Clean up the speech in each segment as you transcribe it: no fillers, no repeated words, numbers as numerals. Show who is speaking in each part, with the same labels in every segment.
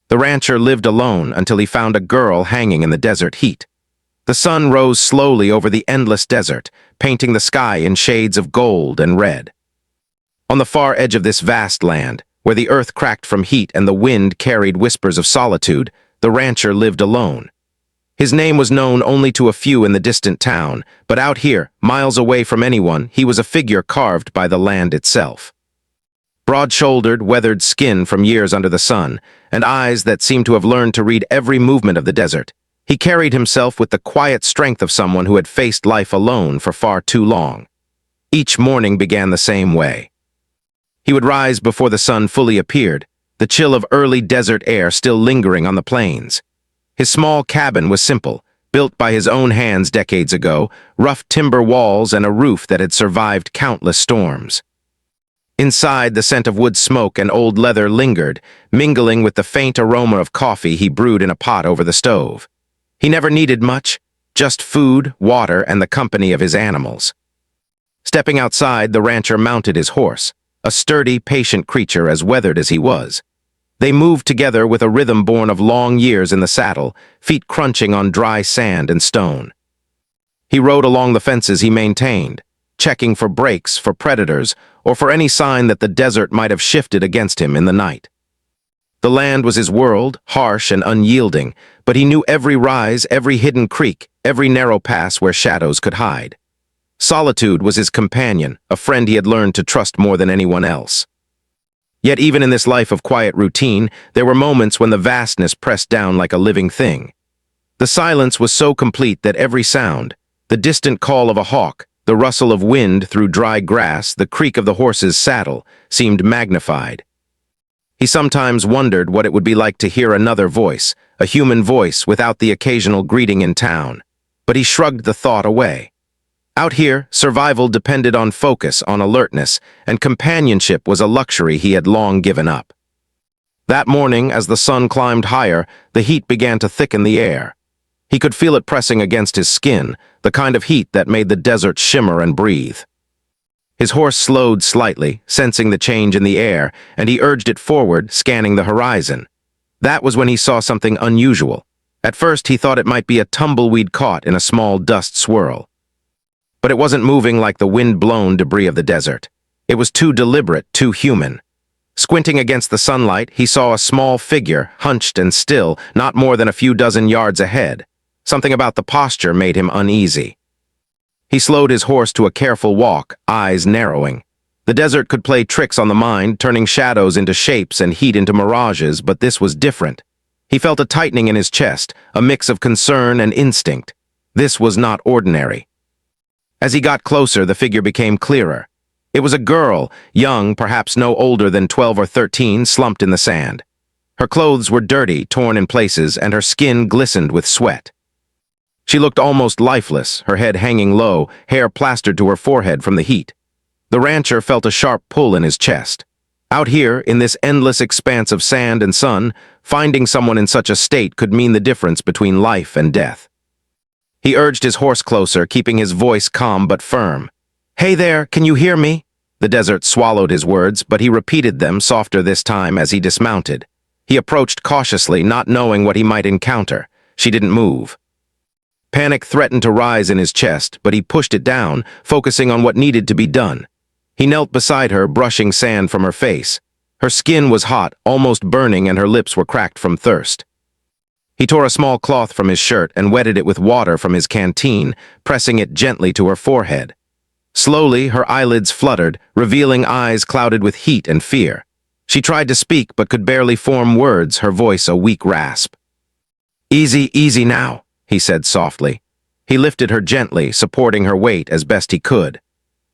Speaker 1: The rancher lived alone until he found a girl hanging in the desert heat. The sun rose slowly over the endless desert, painting the sky in shades of gold and red. On the far edge of this vast land, where the earth cracked from heat and the wind carried whispers of solitude, the rancher lived alone. His name was known only to a few in the distant town, but out here, miles away from anyone, he was a figure carved by the land itself. Broad-shouldered, weathered skin from years under the sun, and eyes that seemed to have learned to read every movement of the desert, he carried himself with the quiet strength of someone who had faced life alone for far too long. Each morning began the same way. He would rise before the sun fully appeared, the chill of early desert air still lingering on the plains. His small cabin was simple, built by his own hands decades ago, rough timber walls and a roof that had survived countless storms. Inside, the scent of wood smoke and old leather lingered, mingling with the faint aroma of coffee he brewed in a pot over the stove. He never needed much, just food, water, and the company of his animals. Stepping outside, the rancher mounted his horse, a sturdy, patient creature as weathered as he was. They moved together with a rhythm born of long years in the saddle, feet crunching on dry sand and stone. He rode along the fences he maintained, checking for breaks, for predators, or for any sign that the desert might have shifted against him in the night. The land was his world, harsh and unyielding, but he knew every rise, every hidden creek, every narrow pass where shadows could hide. Solitude was his companion, a friend he had learned to trust more than anyone else. Yet even in this life of quiet routine, there were moments when the vastness pressed down like a living thing. The silence was so complete that every sound, the distant call of a hawk, the rustle of wind through dry grass, the creak of the horse's saddle, seemed magnified. He sometimes wondered what it would be like to hear another voice, a human voice without the occasional greeting in town, but he shrugged the thought away. Out here, survival depended on focus, on alertness, and companionship was a luxury he had long given up. That morning, as the sun climbed higher, the heat began to thicken the air. He could feel it pressing against his skin, the kind of heat that made the desert shimmer and breathe. His horse slowed slightly, sensing the change in the air, and he urged it forward, scanning the horizon. That was when he saw something unusual. At first, he thought it might be a tumbleweed caught in a small dust swirl. But it wasn't moving like the wind-blown debris of the desert. It was too deliberate, too human. Squinting against the sunlight, he saw a small figure, hunched and still, not more than a few dozen yards ahead. Something about the posture made him uneasy. He slowed his horse to a careful walk, eyes narrowing. The desert could play tricks on the mind, turning shadows into shapes and heat into mirages, but this was different. He felt a tightening in his chest, a mix of concern and instinct. This was not ordinary. As he got closer, the figure became clearer. It was a girl, young, perhaps no older than 12 or 13, slumped in the sand. Her clothes were dirty, torn in places, and her skin glistened with sweat. She looked almost lifeless, her head hanging low, hair plastered to her forehead from the heat. The rancher felt a sharp pull in his chest. Out here, in this endless expanse of sand and sun, finding someone in such a state could mean the difference between life and death. He urged his horse closer, keeping his voice calm but firm. "Hey there, can you hear me?" The desert swallowed his words, but he repeated them, softer this time, as he dismounted. He approached cautiously, not knowing what he might encounter. She didn't move. Panic threatened to rise in his chest, but he pushed it down, focusing on what needed to be done. He knelt beside her, brushing sand from her face. Her skin was hot, almost burning, and her lips were cracked from thirst. He tore a small cloth from his shirt and wetted it with water from his canteen, pressing it gently to her forehead. Slowly, her eyelids fluttered, revealing eyes clouded with heat and fear. She tried to speak but could barely form words, her voice a weak rasp. "Easy, easy now," he said softly. He lifted her gently, supporting her weight as best he could.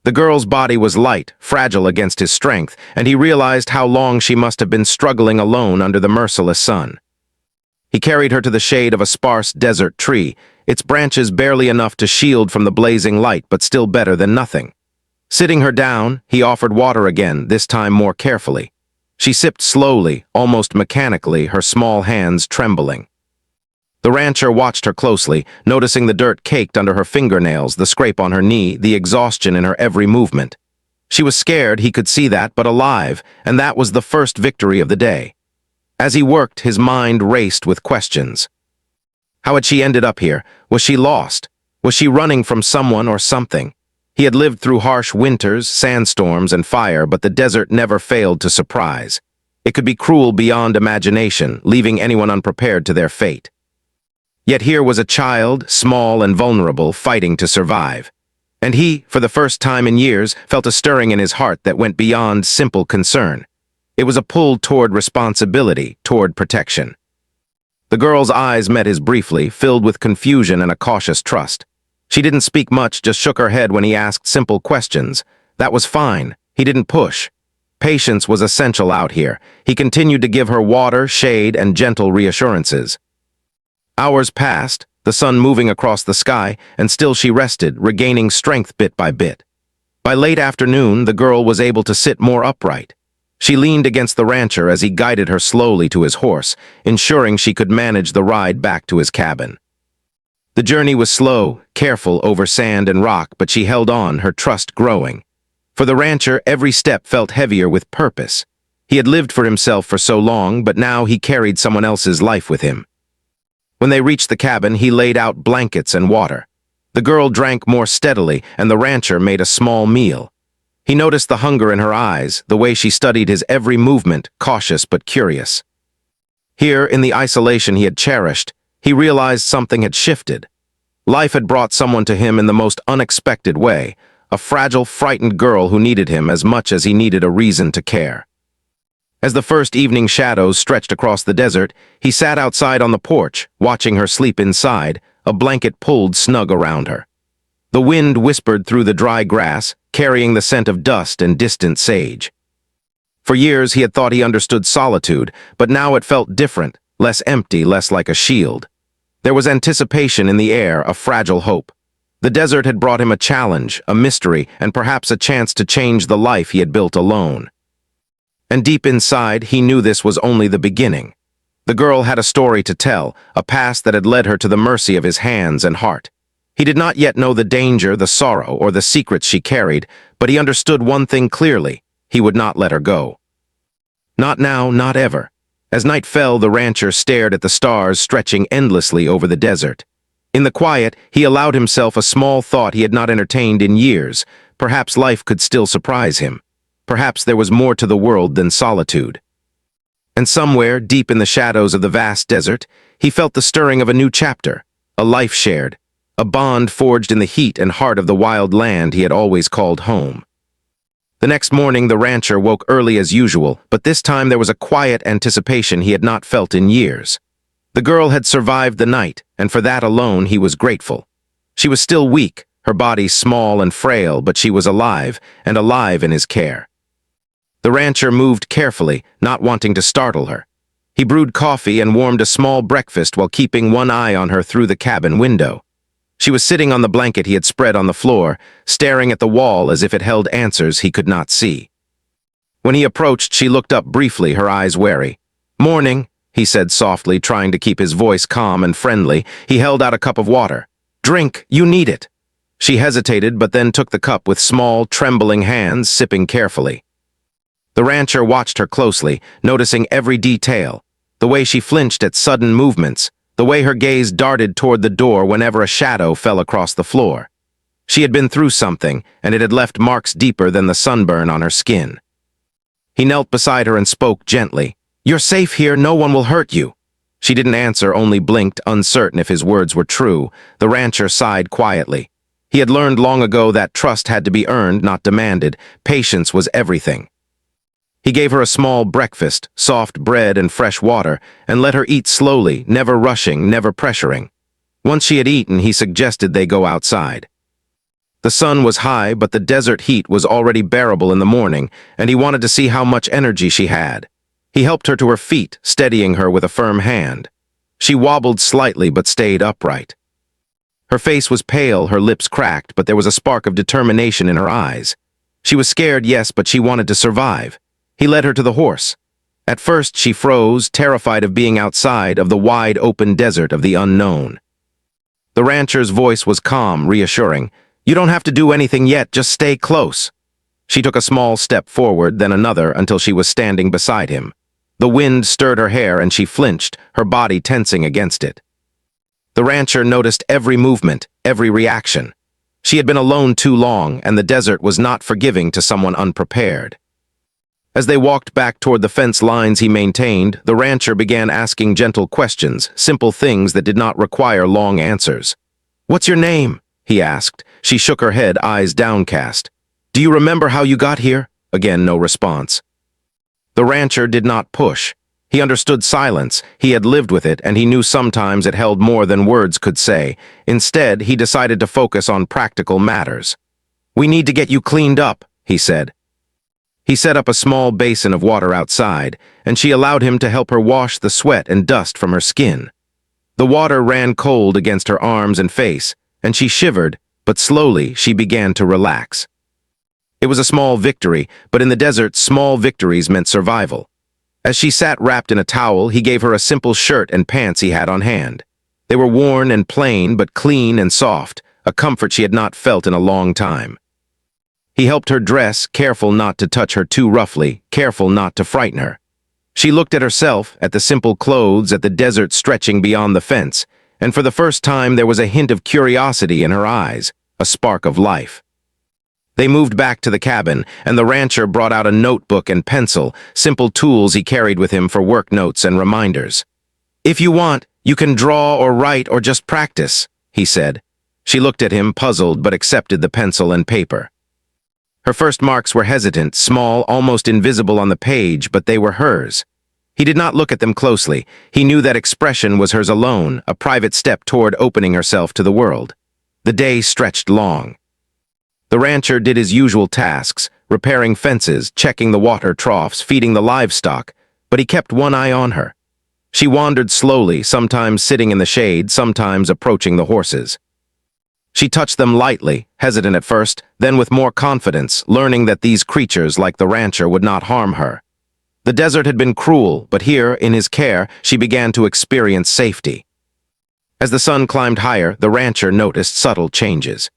Speaker 1: The girl's body was light, fragile against his strength, and he realized how long she must have been struggling alone under the merciless sun. He carried her to the shade of a sparse desert tree, its branches barely enough to shield from the blazing light, but still better than nothing. Sitting her down, he offered water again, this time more carefully. She sipped slowly, almost mechanically, her small hands trembling. The rancher watched her closely, noticing the dirt caked under her fingernails, the scrape on her knee, the exhaustion in her every movement. She was scared, he could see that, but alive, and that was the first victory of the day. As he worked, his mind raced with questions. How had she ended up here? Was she lost? Was she running from someone or something? He had lived through harsh winters, sandstorms, and fire, but the desert never failed to surprise. It could be cruel beyond imagination, leaving anyone unprepared to their fate. Yet here was a child, small and vulnerable, fighting to survive. And he, for the first time in years, felt a stirring in his heart that went beyond simple concern. It was a pull toward responsibility, toward protection. The girl's eyes met his briefly, filled with confusion and a cautious trust. She didn't speak much, just shook her head when he asked simple questions. That was fine. He didn't push. Patience was essential out here. He continued to give her water, shade, and gentle reassurances. Hours passed, the sun moving across the sky, and still she rested, regaining strength bit by bit. By late afternoon, the girl was able to sit more upright. She leaned against the rancher as he guided her slowly to his horse, ensuring she could manage the ride back to his cabin. The journey was slow, careful over sand and rock, but she held on, her trust growing. For the rancher, every step felt heavier with purpose. He had lived for himself for so long, but now he carried someone else's life with him. When they reached the cabin, he laid out blankets and water. The girl drank more steadily, and the rancher made a small meal. He noticed the hunger in her eyes, the way she studied his every movement, cautious but curious. Here, in the isolation he had cherished, he realized something had shifted. Life had brought someone to him in the most unexpected way, a fragile, frightened girl who needed him as much as he needed a reason to care. As the first evening shadows stretched across the desert, he sat outside on the porch, watching her sleep inside, a blanket pulled snug around her. The wind whispered through the dry grass, carrying the scent of dust and distant sage. For years he had thought he understood solitude, but now it felt different, less empty, less like a shield. There was anticipation in the air, a fragile hope. The desert had brought him a challenge, a mystery, and perhaps a chance to change the life he had built alone. And deep inside, he knew this was only the beginning. The girl had a story to tell, a past that had led her to the mercy of his hands and heart. He did not yet know the danger, the sorrow, or the secrets she carried, but he understood one thing clearly: he would not let her go. Not now, not ever. As night fell, the rancher stared at the stars stretching endlessly over the desert. In the quiet, he allowed himself a small thought he had not entertained in years. Perhaps life could still surprise him. Perhaps there was more to the world than solitude. And somewhere, deep in the shadows of the vast desert, he felt the stirring of a new chapter, a life shared, a bond forged in the heat and heart of the wild land he had always called home. The next morning, the rancher woke early as usual, but this time there was a quiet anticipation he had not felt in years. The girl had survived the night, and for that alone he was grateful. She was still weak, her body small and frail, but she was alive, and alive in his care. The rancher moved carefully, not wanting to startle her. He brewed coffee and warmed a small breakfast while keeping one eye on her through the cabin window. She was sitting on the blanket he had spread on the floor, staring at the wall as if it held answers he could not see. When he approached, she looked up briefly, her eyes wary. "Morning," he said softly, trying to keep his voice calm and friendly. He held out a cup of water. "Drink, you need it." She hesitated, but then took the cup with small, trembling hands, sipping carefully. The rancher watched her closely, noticing every detail, the way she flinched at sudden movements, the way her gaze darted toward the door whenever a shadow fell across the floor. She had been through something, and it had left marks deeper than the sunburn on her skin. He knelt beside her and spoke gently. "You're safe here, no one will hurt you." She didn't answer, only blinked, uncertain if his words were true. The rancher sighed quietly. He had learned long ago that trust had to be earned, not demanded. Patience was everything. He gave her a small breakfast, soft bread and fresh water, and let her eat slowly, never rushing, never pressuring. Once she had eaten, he suggested they go outside. The sun was high, but the desert heat was already bearable in the morning, and he wanted to see how much energy she had. He helped her to her feet, steadying her with a firm hand. She wobbled slightly but stayed upright. Her face was pale, her lips cracked, but there was a spark of determination in her eyes. She was scared, yes, but she wanted to survive. He led her to the horse. At first she froze, terrified of being outside, of the wide open desert of the unknown. The rancher's voice was calm, reassuring. "You don't have to do anything yet, just stay close." She took a small step forward, then another, until she was standing beside him. The wind stirred her hair and she flinched, her body tensing against it. The rancher noticed every movement, every reaction. She had been alone too long, and the desert was not forgiving to someone unprepared. As they walked back toward the fence lines he maintained, the rancher began asking gentle questions, simple things that did not require long answers. "What's your name?" he asked. She shook her head, eyes downcast. "Do you remember how you got here?" Again, no response. The rancher did not push. He understood silence, he had lived with it, and he knew sometimes it held more than words could say. Instead, he decided to focus on practical matters. "We need to get you cleaned up," he said. He set up a small basin of water outside, and she allowed him to help her wash the sweat and dust from her skin. The water ran cold against her arms and face, and she shivered, but slowly she began to relax. It was a small victory, but in the desert, small victories meant survival. As she sat wrapped in a towel, he gave her a simple shirt and pants he had on hand. They were worn and plain, but clean and soft, a comfort she had not felt in a long time. He helped her dress, careful not to touch her too roughly, careful not to frighten her. She looked at herself, at the simple clothes, at the desert stretching beyond the fence, and for the first time there was a hint of curiosity in her eyes, a spark of life. They moved back to the cabin, and the rancher brought out a notebook and pencil, simple tools he carried with him for work notes and reminders. "If you want, you can draw or write or just practice," he said. She looked at him, puzzled, but accepted the pencil and paper. Her first marks were hesitant, small, almost invisible on the page, but they were hers. He did not look at them closely. He knew that expression was hers alone, a private step toward opening herself to the world. The day stretched long. The rancher did his usual tasks, repairing fences, checking the water troughs, feeding the livestock, but he kept one eye on her. She wandered slowly, sometimes sitting in the shade, sometimes approaching the horses. She touched them lightly, hesitant at first, then with more confidence, learning that these creatures, like the rancher, would not harm her. The desert had been cruel, but here, in his care, she began to experience safety. As the sun climbed higher, the rancher noticed subtle changes.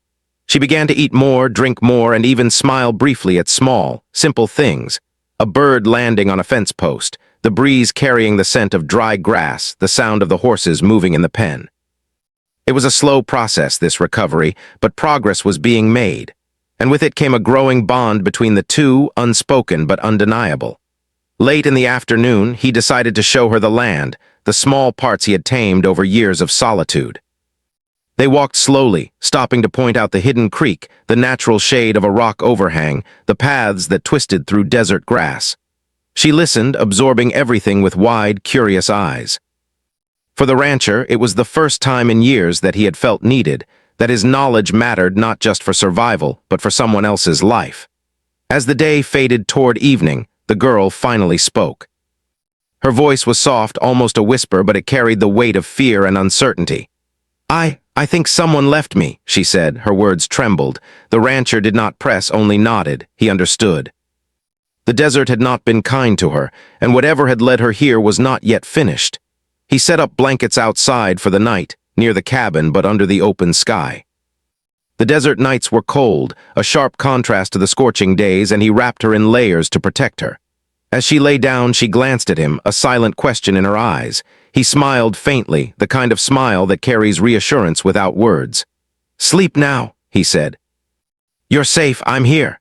Speaker 1: She began to eat more, drink more, and even smile briefly at small, simple things. A bird landing on a fence post, the breeze carrying the scent of dry grass, the sound of the horses moving in the pen. It was a slow process, this recovery, but progress was being made, and with it came a growing bond between the two, unspoken but undeniable. Late in the afternoon, he decided to show her the land, the small parts he had tamed over years of solitude. They walked slowly, stopping to point out the hidden creek, the natural shade of a rock overhang, the paths that twisted through desert grass. She listened, absorbing everything with wide, curious eyes. For the rancher, it was the first time in years that he had felt needed, that his knowledge mattered not just for survival, but for someone else's life. As the day faded toward evening, the girl finally spoke. Her voice was soft, almost a whisper, but it carried the weight of fear and uncertainty. I think someone left me," she said. Her words trembled. The rancher did not press, only nodded. He understood. The desert had not been kind to her, and whatever had led her here was not yet finished. He set up blankets outside for the night, near the cabin but under the open sky. The desert nights were cold, a sharp contrast to the scorching days, and he wrapped her in layers to protect her. As she lay down, she glanced at him, a silent question in her eyes. He smiled faintly, the kind of smile that carries reassurance without words. "Sleep now," he said. "You're safe, I'm here."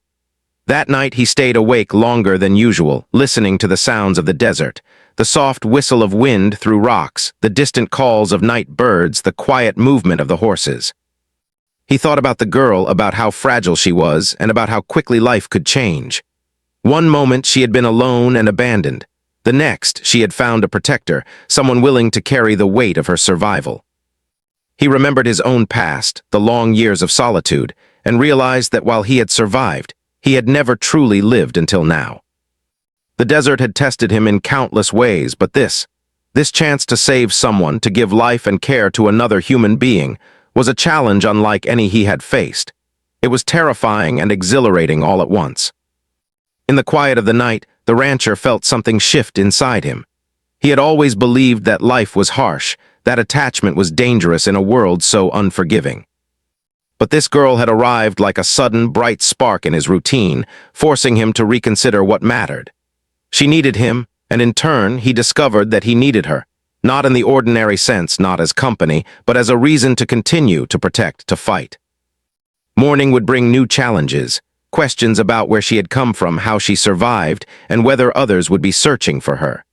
Speaker 1: That night he stayed awake longer than usual, listening to the sounds of the desert, the soft whistle of wind through rocks, the distant calls of night birds, the quiet movement of the horses. He thought about the girl, about how fragile she was, and about how quickly life could change. One moment she had been alone and abandoned. The next, she had found a protector, someone willing to carry the weight of her survival. He remembered his own past, the long years of solitude, and realized that while he had survived, he had never truly lived until now. The desert had tested him in countless ways, but this chance to save someone, to give life and care to another human being, was a challenge unlike any he had faced. It was terrifying and exhilarating all at once. In the quiet of the night, the rancher felt something shift inside him. He had always believed that life was harsh, that attachment was dangerous in a world so unforgiving. But this girl had arrived like a sudden, bright spark in his routine, forcing him to reconsider what mattered. She needed him, And in turn, he discovered that he needed her, not in the ordinary sense, not as company, but as a reason to continue, to protect, to fight. Morning would bring new challenges, questions about where she had come from, how she survived, and whether others would be searching for her.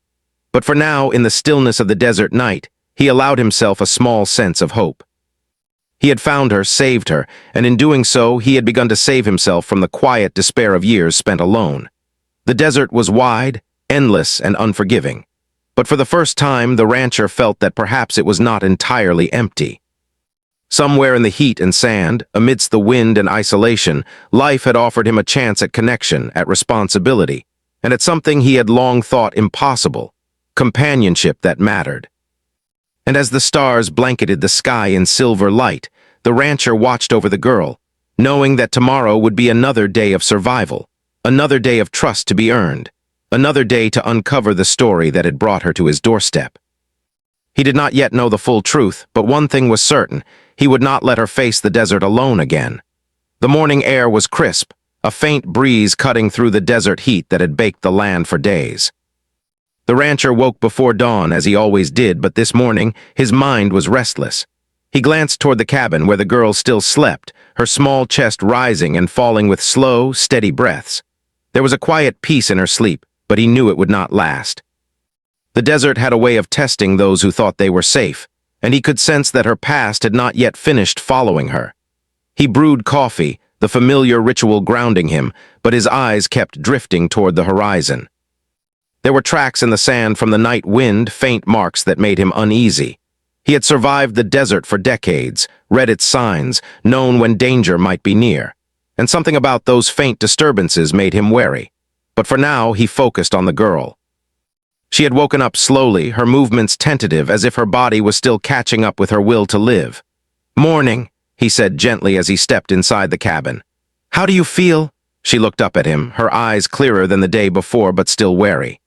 Speaker 1: But for now, in the stillness of the desert night, he allowed himself a small sense of hope. He had found her, saved her, and in doing so, he had begun to save himself from the quiet despair of years spent alone. The desert was wide, endless, and unforgiving. But for the first time, the rancher felt that perhaps it was not entirely empty. Somewhere in the heat and sand, amidst the wind and isolation, life had offered him a chance at connection, at responsibility, and at something he had long thought impossible, companionship that mattered. And as the stars blanketed the sky in silver light, the rancher watched over the girl, knowing that tomorrow would be another day of survival, another day of trust to be earned, another day to uncover the story that had brought her to his doorstep. He did not yet know the full truth, but one thing was certain: he would not let her face the desert alone again. The morning air was crisp, a faint breeze cutting through the desert heat that had baked the land for days. The rancher woke before dawn, as he always did, but this morning his mind was restless. He glanced toward the cabin where the girl still slept, her small chest rising and falling with slow, steady breaths. There was a quiet peace in her sleep, but he knew it would not last. The desert had a way of testing those who thought they were safe, and he could sense that her past had not yet finished following her. He brewed coffee, the familiar ritual grounding him, but his eyes kept drifting toward the horizon. There were tracks in the sand from the night wind, faint marks that made him uneasy. He had survived the desert for decades, read its signs, known when danger might be near, and something about those faint disturbances made him wary. But for now, he focused on the girl. She had woken up slowly, her movements tentative, as if her body was still catching up with her will to live. "Morning," he said gently as he stepped inside the cabin. "How do you feel?" She looked up at him, her eyes clearer than the day before but still wary.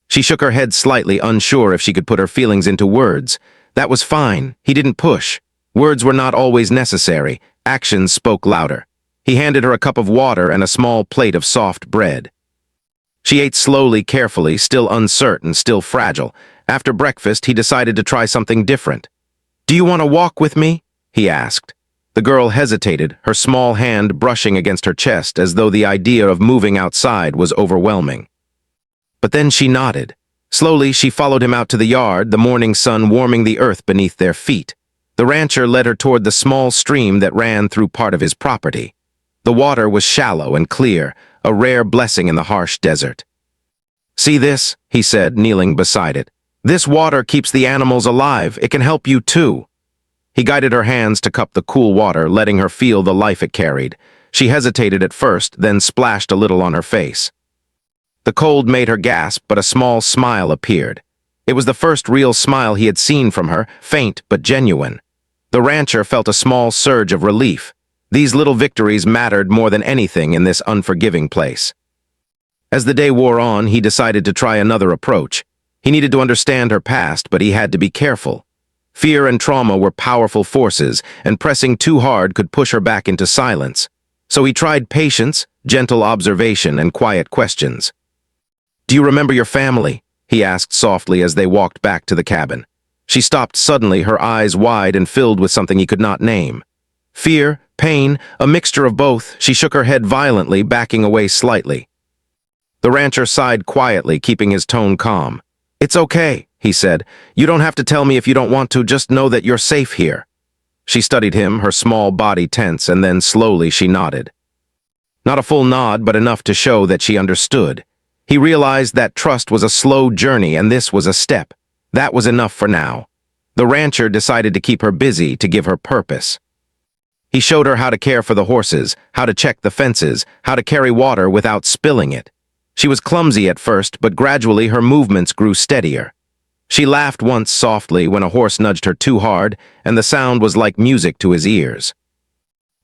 Speaker 1: She shook her head slightly, unsure if she could put her feelings into words. That was fine. He didn't push. Words were not always necessary. Actions spoke louder. He handed her a cup of water and a small plate of soft bread. She ate slowly, carefully, still uncertain, still fragile. After breakfast, he decided to try something different. "Do you want to walk with me?" he asked. The girl hesitated, her small hand brushing against her chest as though the idea of moving outside was overwhelming. But then she nodded. Slowly, she followed him out to the yard, the morning sun warming the earth beneath their feet. The rancher led her toward the small stream that ran through part of his property. The water was shallow and clear, a rare blessing in the harsh desert. "See this?" he said, kneeling beside it. "This water keeps the animals alive. It can help you too." He guided her hands to cup the cool water, letting her feel the life it carried. She hesitated at first, then splashed a little on her face. The cold made her gasp, but a small smile appeared. It was the first real smile he had seen from her, faint but genuine. The rancher felt a small surge of relief. These little victories mattered more than anything in this unforgiving place. As the day wore on, he decided to try another approach. He needed to understand her past, but he had to be careful. Fear and trauma were powerful forces, and pressing too hard could push her back into silence. So he tried patience, gentle observation, and quiet questions. "Do you remember your family?" he asked softly as they walked back to the cabin. She stopped suddenly, her eyes wide and filled with something he could not name. Fear, pain, a mixture of both. She shook her head violently, backing away slightly. The rancher sighed quietly, keeping his tone calm. "It's okay," he said. "You don't have to tell me if you don't want to, just know that you're safe here." She studied him, her small body tense, and then slowly she nodded. Not a full nod, but enough to show that she understood. He realized that trust was a slow journey, and this was a step. That was enough for now. The rancher decided to keep her busy, to give her purpose. He showed her how to care for the horses, how to check the fences, how to carry water without spilling it. She was clumsy at first, but gradually her movements grew steadier. She laughed once softly when a horse nudged her too hard, and the sound was like music to his ears.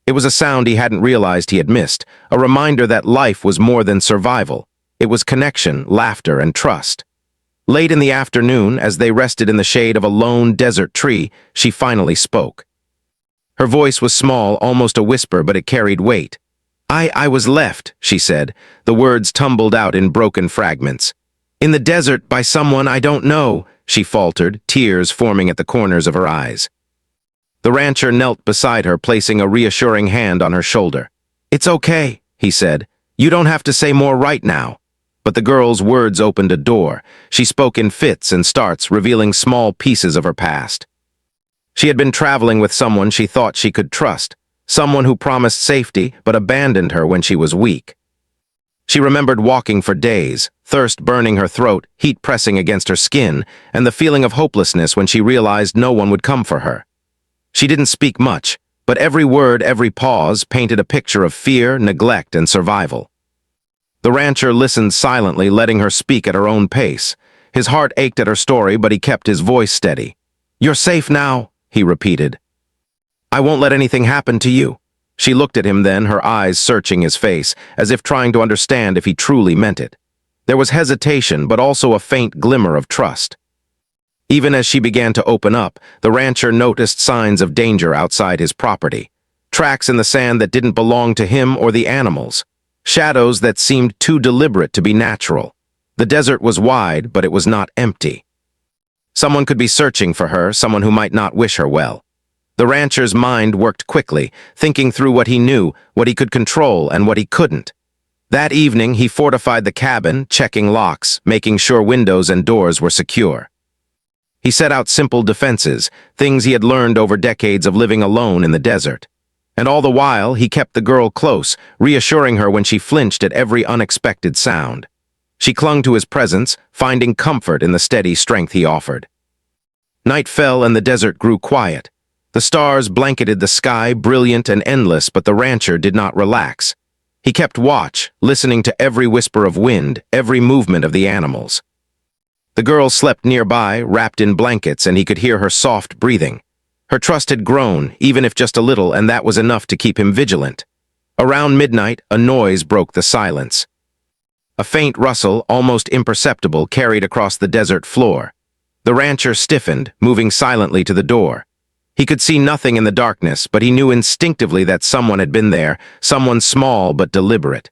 Speaker 1: It was a sound he hadn't realized he had missed, a reminder that life was more than survival. It was connection, laughter, and trust. Late in the afternoon, as they rested in the shade of a lone desert tree, she finally spoke. Her voice was small, almost a whisper, but it carried weight. I was left," she said. The words tumbled out in broken fragments. "In the desert by someone I don't know," she faltered, tears forming at the corners of her eyes. The rancher knelt beside her, placing a reassuring hand on her shoulder. "It's okay," he said. "You don't have to say more right now." But the girl's words opened a door. She spoke in fits and starts, revealing small pieces of her past. She had been traveling with someone she thought she could trust, someone who promised safety but abandoned her when she was weak. She remembered walking for days, thirst burning her throat, heat pressing against her skin, and the feeling of hopelessness when she realized no one would come for her. She didn't speak much, but every word, every pause painted a picture of fear, neglect, and survival. The rancher listened silently, letting her speak at her own pace. His heart ached at her story, but he kept his voice steady. "You're safe now," he repeated. "I won't let anything happen to you." She looked at him then, her eyes searching his face, as if trying to understand if he truly meant it. There was hesitation, but also a faint glimmer of trust. Even as she began to open up, the rancher noticed signs of danger outside his property. Tracks in the sand that didn't belong to him or the animals. Shadows that seemed too deliberate to be natural. The desert was wide, but it was not empty. Someone could be searching for her, someone who might not wish her well. The rancher's mind worked quickly, thinking through what he knew, what he could control, and what he couldn't. That evening, he fortified the cabin, checking locks, making sure windows and doors were secure. He set out simple defenses, things he had learned over decades of living alone in the desert. And all the while, he kept the girl close, reassuring her when she flinched at every unexpected sound. She clung to his presence, finding comfort in the steady strength he offered. Night fell and the desert grew quiet. The stars blanketed the sky, brilliant and endless, but the rancher did not relax. He kept watch, listening to every whisper of wind, every movement of the animals. The girl slept nearby, wrapped in blankets, and he could hear her soft breathing. Her trust had grown, even if just a little, and that was enough to keep him vigilant. Around midnight, a noise broke the silence. A faint rustle, almost imperceptible, carried across the desert floor. The rancher stiffened, moving silently to the door. He could see nothing in the darkness, but he knew instinctively that someone had been there, someone small but deliberate.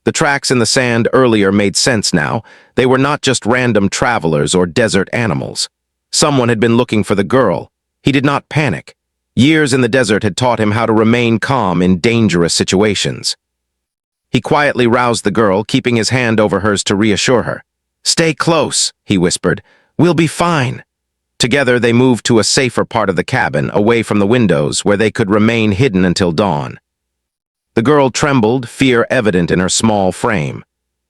Speaker 1: The tracks in the sand earlier made sense now. They were not just random travelers or desert animals. Someone had been looking for the girl. He did not panic. Years in the desert had taught him how to remain calm in dangerous situations. He quietly roused the girl, keeping his hand over hers to reassure her. "Stay close," he whispered. "We'll be fine." Together they moved to a safer part of the cabin, away from the windows, where they could remain hidden until dawn. The girl trembled, fear evident in her small frame.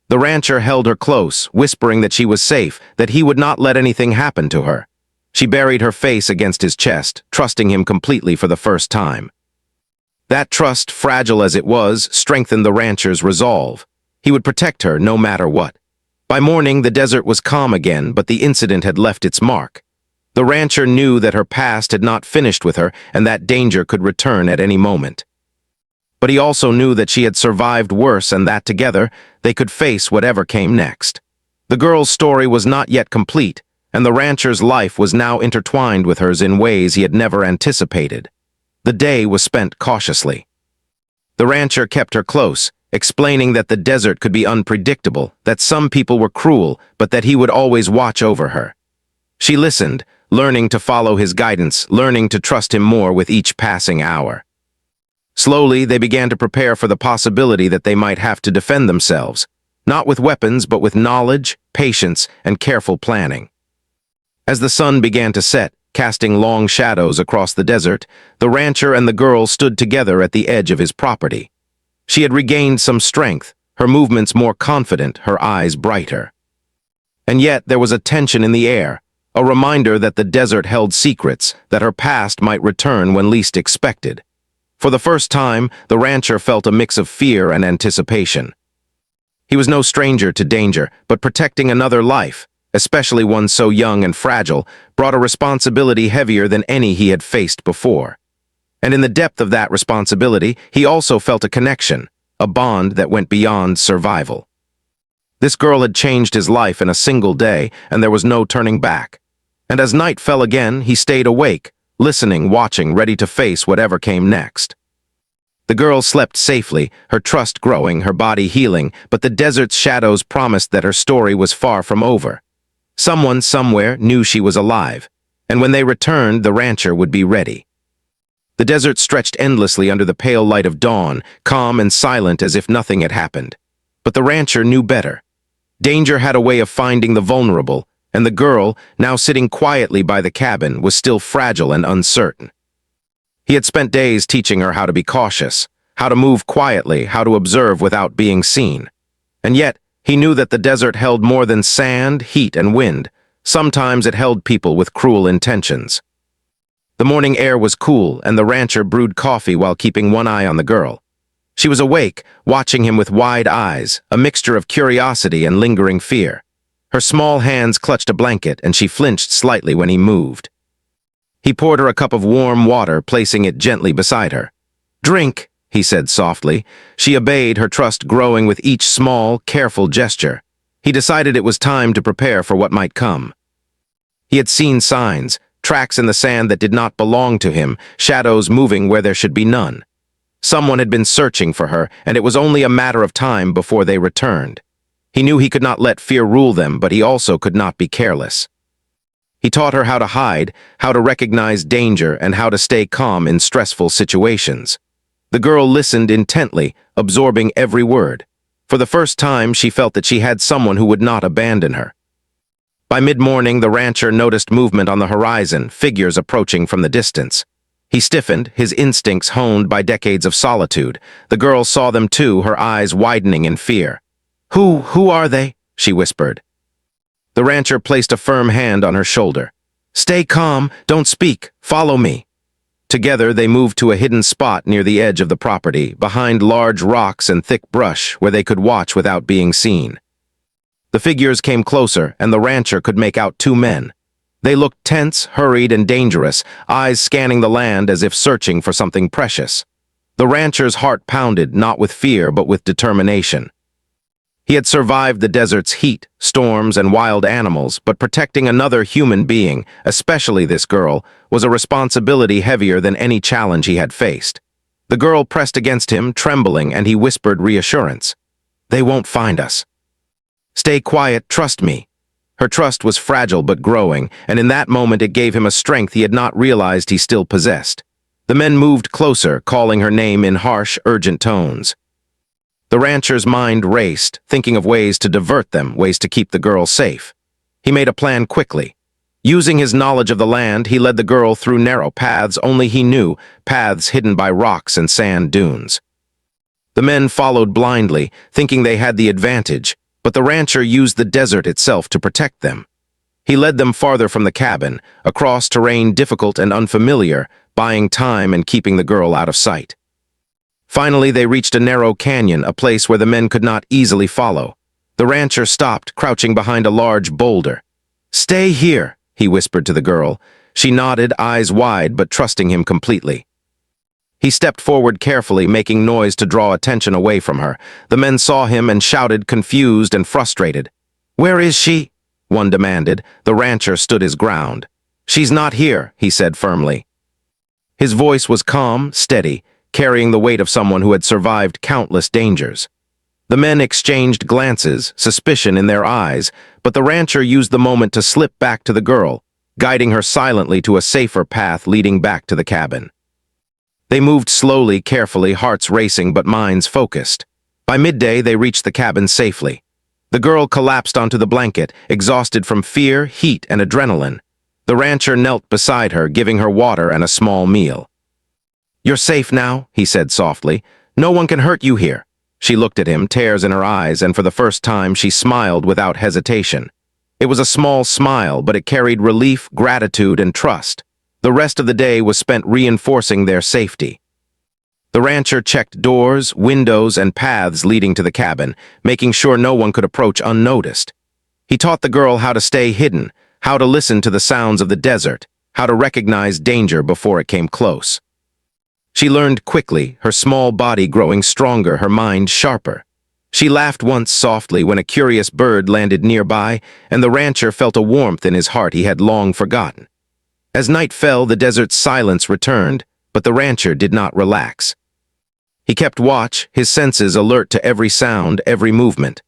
Speaker 1: The rancher held her close, whispering that she was safe, that he would not let anything happen to her. She buried her face against his chest, trusting him completely for the first time. That trust, fragile as it was, strengthened the rancher's resolve. He would protect her no matter what. By morning, the desert was calm again, but the incident had left its mark. The rancher knew that her past had not finished with her and that danger could return at any moment. But he also knew that she had survived worse and that together they could face whatever came next. The girl's story was not yet complete, and the rancher's life was now intertwined with hers in ways he had never anticipated. The day was spent cautiously. The rancher kept her close, explaining that the desert could be unpredictable, that some people were cruel, but that he would always watch over her. She listened, learning to follow his guidance, learning to trust him more with each passing hour. Slowly, they began to prepare for the possibility that they might have to defend themselves, not with weapons, but with knowledge, patience, and careful planning. As the sun began to set, casting long shadows across the desert, the rancher and the girl stood together at the edge of his property. She had regained some strength, her movements more confident, her eyes brighter. And yet there was a tension in the air, a reminder that the desert held secrets, that her past might return when least expected. For the first time, the rancher felt a mix of fear and anticipation. He was no stranger to danger, but protecting another life, especially one so young and fragile, brought a responsibility heavier than any he had faced before. And in the depth of that responsibility, he also felt a connection, a bond that went beyond survival. This girl had changed his life in a single day, and there was no turning back. And as night fell again, he stayed awake, listening, watching, ready to face whatever came next. The girl slept safely, her trust growing, her body healing, but the desert's shadows promised that her story was far from over. Someone somewhere knew she was alive, and when they returned, the rancher would be ready. The desert stretched endlessly under the pale light of dawn, calm and silent as if nothing had happened. But the rancher knew better. Danger had a way of finding the vulnerable, and the girl, now sitting quietly by the cabin, was still fragile and uncertain. He had spent days teaching her how to be cautious, how to move quietly, how to observe without being seen. And yet, he knew that the desert held more than sand, heat, and wind. Sometimes it held people with cruel intentions. The morning air was cool, and the rancher brewed coffee while keeping one eye on the girl. She was awake, watching him with wide eyes, a mixture of curiosity and lingering fear. Her small hands clutched a blanket, and she flinched slightly when he moved. He poured her a cup of warm water, placing it gently beside her. "Drink," he said softly. She obeyed, her trust growing with each small, careful gesture. He decided it was time to prepare for what might come. He had seen signs, tracks in the sand that did not belong to him, shadows moving where there should be none. Someone had been searching for her, and it was only a matter of time before they returned. He knew he could not let fear rule them, but he also could not be careless. He taught her how to hide, how to recognize danger, and how to stay calm in stressful situations. The girl listened intently, absorbing every word. For the first time, she felt that she had someone who would not abandon her. By mid-morning, the rancher noticed movement on the horizon, figures approaching from the distance. He stiffened, his instincts honed by decades of solitude. The girl saw them too, her eyes widening in fear. Who are they?" she whispered. The rancher placed a firm hand on her shoulder. "Stay calm, don't speak, follow me." Together, they moved to a hidden spot near the edge of the property, behind large rocks and thick brush, where they could watch without being seen. The figures came closer, and the rancher could make out two men. They looked tense, hurried, and dangerous, eyes scanning the land as if searching for something precious. The rancher's heart pounded, not with fear, but with determination. He had survived the desert's heat, storms, and wild animals, but protecting another human being, especially this girl, was a responsibility heavier than any challenge he had faced. The girl pressed against him, trembling, and he whispered reassurance. "They won't find us. Stay quiet, trust me." Her trust was fragile but growing, and in that moment it gave him a strength he had not realized he still possessed. The men moved closer, calling her name in harsh, urgent tones. The rancher's mind raced, thinking of ways to divert them, ways to keep the girl safe. He made a plan quickly. Using his knowledge of the land, he led the girl through narrow paths only he knew, paths hidden by rocks and sand dunes. The men followed blindly, thinking they had the advantage, but the rancher used the desert itself to protect them. He led them farther from the cabin, across terrain difficult and unfamiliar, buying time and keeping the girl out of sight. Finally, they reached a narrow canyon, a place where the men could not easily follow. The rancher stopped, crouching behind a large boulder. "Stay here," he whispered to the girl. She nodded, eyes wide, but trusting him completely. He stepped forward carefully, making noise to draw attention away from her. The men saw him and shouted, confused and frustrated. "Where is she?" one demanded. The rancher stood his ground. "She's not here," he said firmly. His voice was calm, steady, carrying the weight of someone who had survived countless dangers. The men exchanged glances, suspicion in their eyes, but the rancher used the moment to slip back to the girl, guiding her silently to a safer path leading back to the cabin. They moved slowly, carefully, hearts racing but minds focused. By midday, they reached the cabin safely. The girl collapsed onto the blanket, exhausted from fear, heat, and adrenaline. The rancher knelt beside her, giving her water and a small meal. "You're safe now," he said softly. "No one can hurt you here." She looked at him, tears in her eyes, and for the first time she smiled without hesitation. It was a small smile, but it carried relief, gratitude, and trust. The rest of the day was spent reinforcing their safety. The rancher checked doors, windows, and paths leading to the cabin, making sure no one could approach unnoticed. He taught the girl how to stay hidden, how to listen to the sounds of the desert, how to recognize danger before it came close. She learned quickly, her small body growing stronger, her mind sharper. She laughed once softly when a curious bird landed nearby, and the rancher felt a warmth in his heart he had long forgotten. As night fell, the desert's silence returned, but the rancher did not relax. He kept watch, his senses alert to every sound, every movement.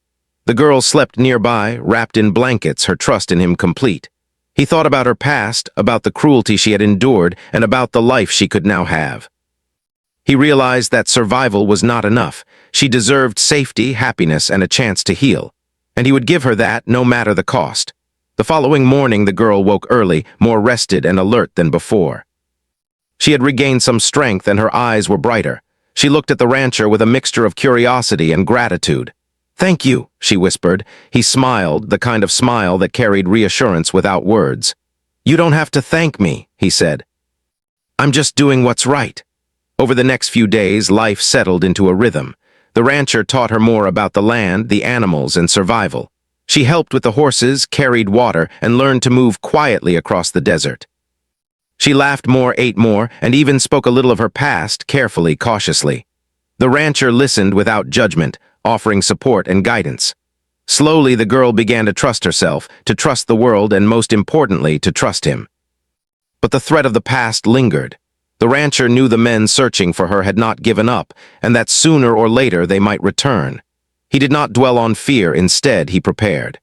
Speaker 1: The girl slept nearby, wrapped in blankets, her trust in him complete. He thought about her past, about the cruelty she had endured, and about the life she could now have. He realized that survival was not enough. She deserved safety, happiness, and a chance to heal. And he would give her that, no matter the cost. The following morning, the girl woke early, more rested and alert than before. She had regained some strength, and her eyes were brighter. She looked at the rancher with a mixture of curiosity and gratitude. "Thank you," she whispered. He smiled, the kind of smile that carried reassurance without words. "You don't have to thank me," he said. "I'm just doing what's right." Over the next few days, life settled into a rhythm. The rancher taught her more about the land, the animals, and survival. She helped with the horses, carried water, and learned to move quietly across the desert. She laughed more, ate more, and even spoke a little of her past, carefully, cautiously. The rancher listened without judgment, offering support and guidance. Slowly, the girl began to trust herself, to trust the world, and most importantly, to trust him. But the threat of the past lingered. The rancher knew the men searching for her had not given up, and that sooner or later they might return. He did not dwell on fear, instead he prepared.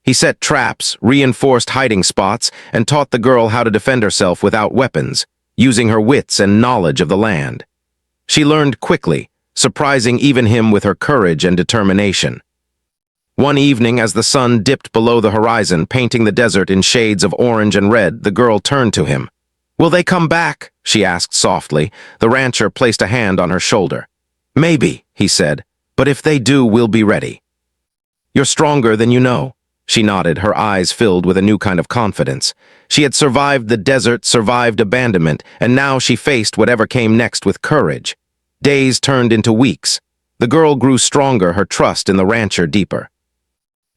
Speaker 1: He set traps, reinforced hiding spots, and taught the girl how to defend herself without weapons, using her wits and knowledge of the land. She learned quickly, surprising even him with her courage and determination. One evening, as the sun dipped below the horizon, painting the desert in shades of orange and red, the girl turned to him. "Will they come back?" she asked softly. The rancher placed a hand on her shoulder. "Maybe," he said, "but if they do, we'll be ready." "You're stronger than you know." She nodded, her eyes filled with a new kind of confidence. She had survived the desert, survived abandonment, and now she faced whatever came next with courage. Days turned into weeks. The girl grew stronger, her trust in the rancher deeper.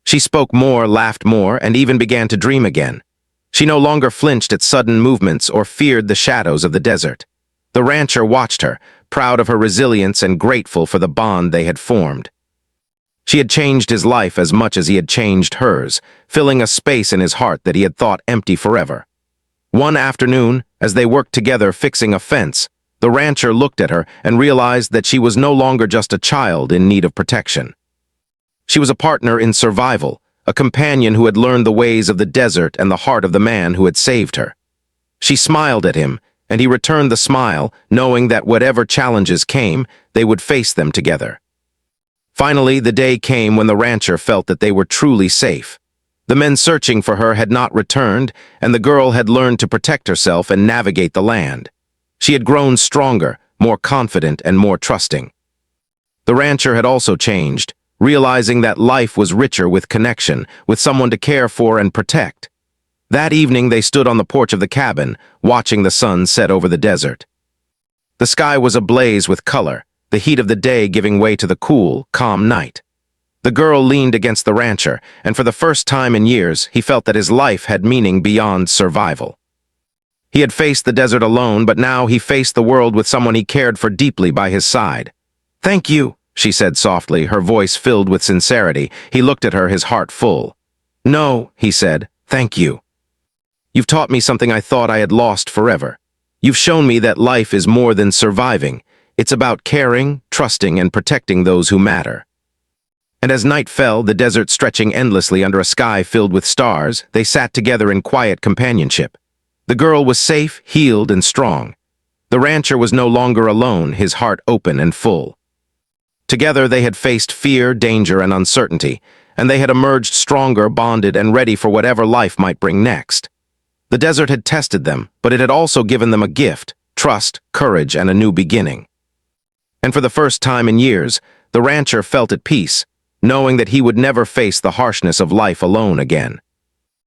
Speaker 1: She spoke more, laughed more, and even began to dream again. She no longer flinched at sudden movements or feared the shadows of the desert. The rancher watched her, proud of her resilience and grateful for the bond they had formed. She had changed his life as much as he had changed hers, filling a space in his heart that he had thought empty forever. One afternoon, as they worked together fixing a fence, the rancher looked at her and realized that she was no longer just a child in need of protection. She was a partner in survival, a companion who had learned the ways of the desert and the heart of the man who had saved her. She smiled at him, and he returned the smile, knowing that whatever challenges came, they would face them together. Finally, the day came when the rancher felt that they were truly safe. The men searching for her had not returned, and the girl had learned to protect herself and navigate the land. She had grown stronger, more confident, and more trusting. The rancher had also changed, realizing that life was richer with connection, with someone to care for and protect. That evening, they stood on the porch of the cabin, watching the sun set over the desert. The sky was ablaze with color, the heat of the day giving way to the cool, calm night. The girl leaned against the rancher, and for the first time in years, he felt that his life had meaning beyond survival. He had faced the desert alone, but now he faced the world with someone he cared for deeply by his side. "Thank you," she said softly, her voice filled with sincerity. He looked at her, his heart full. "No," he said, "thank you. You've taught me something I thought I had lost forever. You've shown me that life is more than surviving. It's about caring, trusting, and protecting those who matter." And as night fell, the desert stretching endlessly under a sky filled with stars, they sat together in quiet companionship. The girl was safe, healed, and strong. The rancher was no longer alone, his heart open and full. Together they had faced fear, danger, and uncertainty, and they had emerged stronger, bonded, and ready for whatever life might bring next. The desert had tested them, but it had also given them a gift: trust, courage, and a new beginning. And for the first time in years, the rancher felt at peace, knowing that he would never face the harshness of life alone again.